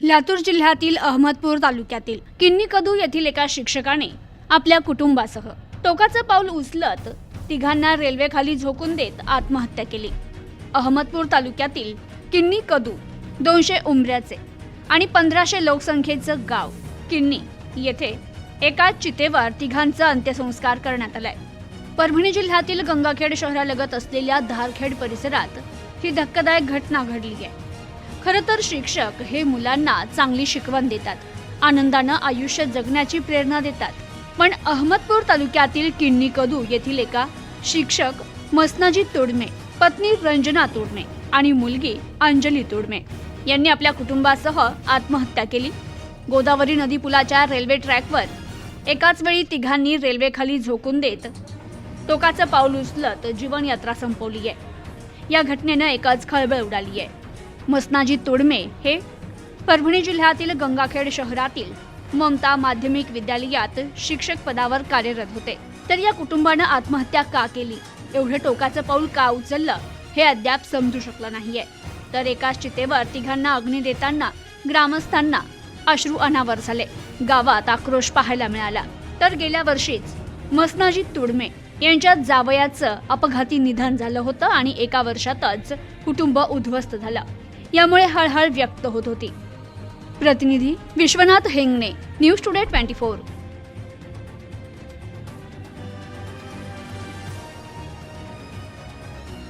लातूर जिल्ह्यातील अहमदपूर तालुक्यातील किन्नी कदू येथील एका शिक्षकाने आपल्या कुटुंबासह टोकाचं पाऊल उचलत तिघांना रेल्वेखाली झोकून देत आत्महत्या केली। अहमदपूर तालुक्यातील किन्नी कदू 200 उंबऱ्याचे आणि 1500 लोकसंख्येचं गाव किन्नी येथे एका चितेवर तिघांचा अंत्यसंस्कार करण्यात आलाय। परभणी जिल्ह्यातील गंगाखेड शहरालगत असलेल्या धारखेड परिसरात ही धक्कादायक घटना घडली आहे। खरं तर शिक्षक हे मुलांना चांगली शिकवण देतात, आनंदानं आयुष्य जगण्याची प्रेरणा देतात। पण अहमदपूर तालुक्यातील किन्नी कदू येथील एका शिक्षक मसनाजी तोडमे, पत्नी रंजना तोडमे आणि मुलगी अंजली तोडमे यांनी आपल्या कुटुंबासह आत्महत्या केली। गोदावरी नदी पुलाच्या रेल्वे ट्रॅकवर एकाच वेळी तिघांनी रेल्वेखाली झोकून देत टोकाचं पाऊल उचलत जीवनयात्रा संपवली आहे। या घटनेनं एकच खळबळ उडाली आहे। मसनाजी तोडमे हे परभणी जिल्ह्यातील गंगाखेड शहरातील ममता माध्यमिक विद्यालयात शिक्षक पदावर कार्यरत होते, तर या कुटुंबानं आत्महत्या का केली, एवढं टोकाचं पाऊल का उचललं हे अद्याप समजू शकलं नाहीये। तर एकाच चितेवर तिघांना अग्नी देताना ग्रामस्थांना अश्रू अनावर झाले। गावात आक्रोश पाहायला मिळाला। तर गेल्या वर्षीच मसनाजी तोडमे यांच्या जावयाचं अपघाती निधन झालं होतं आणि एका वर्षातच कुटुंब उद्ध्वस्त झालं। यामुळे हळहळ व्यक्त होत होती। प्रतिनिधी विश्वनाथ हेंगणे, न्यूज टुडे 24।